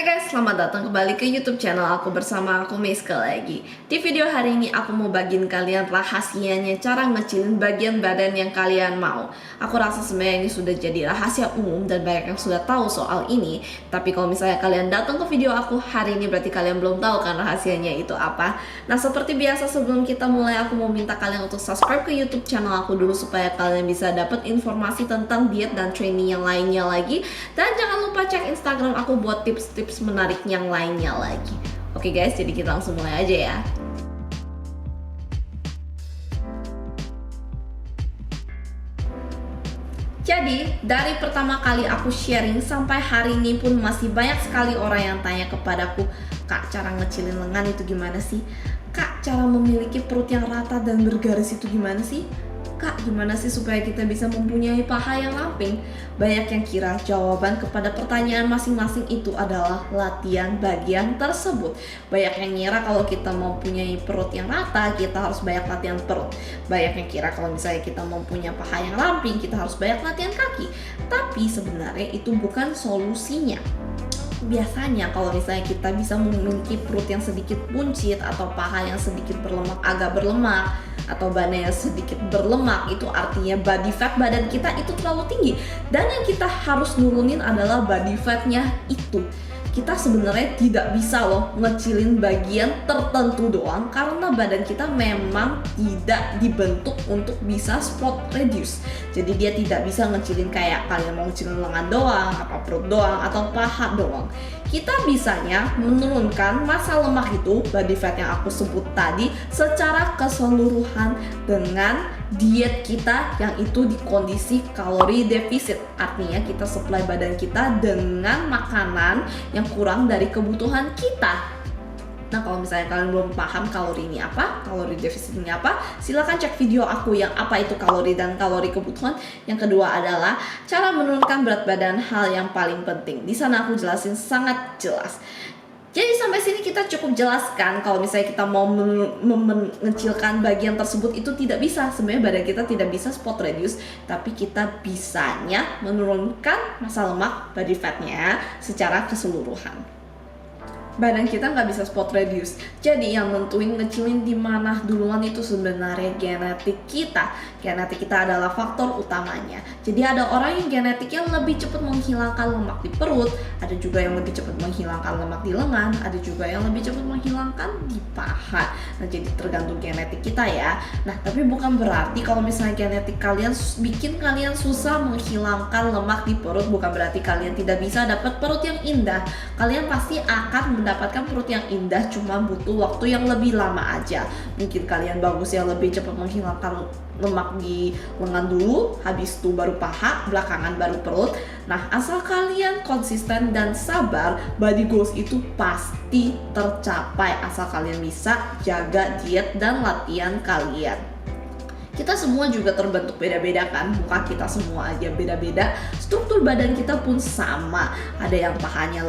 Hai guys, selamat datang kembali ke YouTube channel aku bersama aku Miska lagi. Di video hari ini aku mau bagiin kalian rahasianya cara ngecilin bagian badan yang kalian mau. Aku rasa sebenarnya ini sudah jadi rahasia umum dan banyak yang sudah tahu soal ini. Tapi kalau misalnya kalian datang ke video aku hari ini berarti kalian belum tahu kan rahasianya itu apa. Nah seperti biasa sebelum kita mulai aku mau minta kalian untuk subscribe ke YouTube channel aku dulu supaya kalian bisa dapat informasi tentang diet dan training yang lainnya lagi. Dan jangan lupa cek Instagram aku buat tips menarik yang lainnya lagi. Oke guys, jadi kita langsung mulai aja ya. Jadi, dari pertama kali aku sharing sampai hari ini pun masih banyak sekali orang yang tanya kepadaku, "Kak, cara ngecilin lengan itu gimana sih? Kak, cara memiliki perut yang rata dan bergaris itu gimana sih? Kak, gimana sih supaya kita bisa mempunyai paha yang ramping?" Banyak yang kira jawaban kepada pertanyaan masing-masing itu adalah latihan bagian tersebut. Banyak yang ngira kalau kita mau punya perut yang rata, kita harus banyak latihan perut. Banyak yang kira kalau misalnya kita mau punya paha yang ramping, kita harus banyak latihan kaki. Tapi sebenarnya itu bukan solusinya. Biasanya kalau misalnya kita bisa memiliki perut yang sedikit buncit atau paha yang sedikit berlemak, agak berlemak, atau badan yang sedikit berlemak, itu artinya body fat badan kita itu terlalu tinggi. Dan yang kita harus nurunin adalah body fatnya itu. Kita sebenarnya tidak bisa loh ngecilin bagian tertentu doang karena badan kita memang tidak dibentuk untuk bisa spot reduce. Jadi dia tidak bisa ngecilin kayak kalian mau ngecilin lengan doang, apa perut doang, atau paha doang. Kita bisanya menurunkan massa lemak itu, body fat yang aku sebut tadi, secara keseluruhan dengan diet kita yang itu di kondisi kalori defisit. Artinya kita supply badan kita dengan makanan yang kurang dari kebutuhan kita. Nah kalau misalnya kalian belum paham kalori ini apa, kalori defisit ini apa, silahkan cek video aku yang apa itu kalori dan kalori kebutuhan. Yang kedua adalah cara menurunkan berat badan, hal yang paling penting. Di sana aku jelasin sangat jelas. Jadi sampai sini kita cukup jelaskan kalau misalnya kita mau mengecilkan bagian tersebut itu tidak bisa. Sebenarnya badan kita tidak bisa spot reduce, tapi kita bisanya menurunkan massa lemak body fatnya secara keseluruhan. Badan kita nggak bisa spot reduce. Jadi yang nentuin ngecilin di mana duluan itu sebenarnya genetik kita. Genetik kita adalah faktor utamanya. Jadi ada orang yang genetiknya lebih cepat menghilangkan lemak di perut, ada juga yang lebih cepat menghilangkan lemak di lengan, ada juga yang lebih cepat menghilangkan di paha. Nah jadi tergantung genetik kita ya. Nah tapi bukan berarti kalau misalnya genetik kalian bikin kalian susah menghilangkan lemak di perut, bukan berarti kalian tidak bisa dapat perut yang indah. Kalian pasti akan mendapatkan perut yang indah, cuma butuh waktu yang lebih lama aja. Mungkin kalian bagus yang lebih cepat menghilangkan lemak di lengan dulu, habis itu baru paha, belakangan baru perut. Nah asal kalian konsisten dan sabar, body goals itu pasti tercapai asal kalian bisa jaga diet dan latihan kalian. Kita semua juga terbentuk beda-beda kan, muka kita semua aja beda-beda, struktur badan kita pun sama. Ada yang pahanya,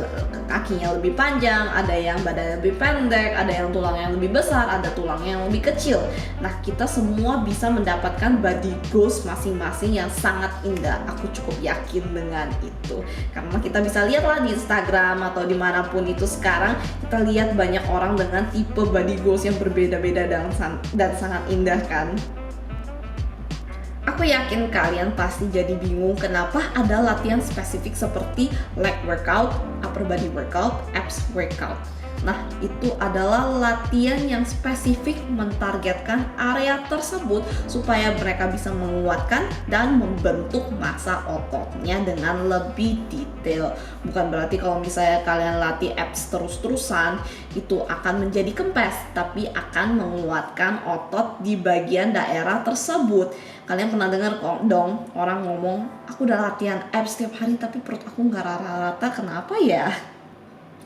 kakinya lebih panjang, ada yang badannya lebih pendek, ada yang tulangnya lebih besar, ada tulangnya yang lebih kecil. Nah kita semua bisa mendapatkan body goals masing-masing yang sangat indah. Aku cukup yakin dengan itu, karena kita bisa lihat lah di Instagram atau dimanapun itu sekarang, kita lihat banyak orang dengan tipe body goals yang berbeda-beda dan sangat indah kan. Aku yakin kalian pasti jadi bingung kenapa ada latihan spesifik seperti leg workout, upper body workout, abs workout. Nah, itu adalah latihan yang spesifik mentargetkan area tersebut supaya mereka bisa menguatkan dan membentuk massa ototnya dengan lebih detail. Bukan berarti kalau misalnya kalian latih abs terus-terusan itu akan menjadi kempes, tapi akan menguatkan otot di bagian daerah tersebut. Kalian pernah dengar kok dong orang ngomong, "Aku udah latihan abs setiap hari tapi perut aku nggak rata-rata, kenapa ya?"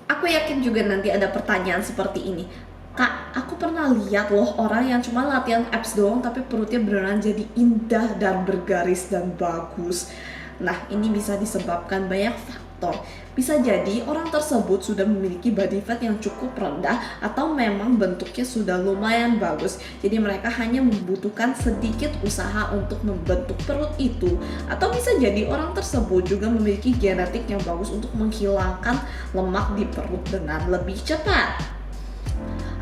Aku yakin juga nanti ada pertanyaan seperti ini, "Kak, aku pernah lihat loh orang yang cuma latihan abs doang tapi perutnya beneran jadi indah dan bergaris dan bagus." Nah ini bisa disebabkan banyak faktor. Bisa jadi orang tersebut sudah memiliki body fat yang cukup rendah atau memang bentuknya sudah lumayan bagus. Jadi mereka hanya membutuhkan sedikit usaha untuk membentuk perut itu. Atau bisa jadi orang tersebut juga memiliki genetik yang bagus untuk menghilangkan lemak di perut dengan lebih cepat.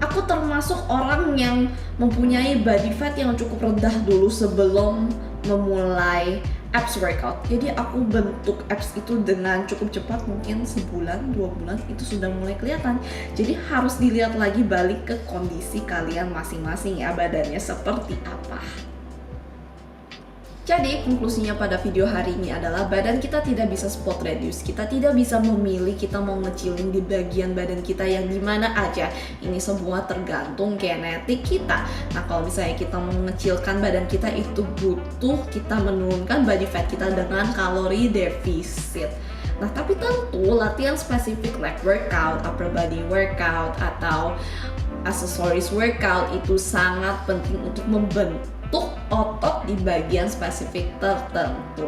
Aku termasuk orang yang mempunyai body fat yang cukup rendah dulu sebelum memulai abs workout. Jadi aku bentuk abs itu dengan cukup cepat, mungkin sebulan, 2 bulan itu sudah mulai kelihatan. Jadi harus dilihat lagi balik ke kondisi kalian masing-masing ya, badannya seperti apa. Jadi konklusinya pada video hari ini adalah badan kita tidak bisa spot reduce. Kita tidak bisa memilih kita mau ngecilin di bagian badan kita yang dimana aja. Ini semua tergantung genetik kita. Nah kalau misalnya kita mau mengecilkan badan kita, itu butuh kita menurunkan body fat kita dengan kalori defisit. Nah tapi tentu latihan spesifik like workout, upper body workout atau accessories workout itu sangat penting untuk membentuk otot di bagian spesifik tertentu.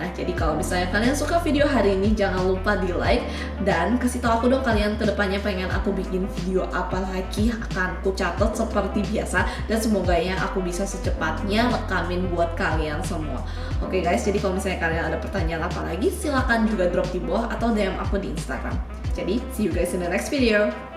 Nah jadi kalau misalnya kalian suka video hari ini, jangan lupa di like dan kasih tahu aku dong kalian kedepannya pengen aku bikin video apa lagi. Akan aku catat seperti biasa dan semoga ya aku bisa secepatnya rekamin buat kalian semua. Oke guys, jadi kalau misalnya kalian ada pertanyaan apa lagi, silahkan juga drop di bawah atau DM aku di Instagram. Jadi see you guys in the next video.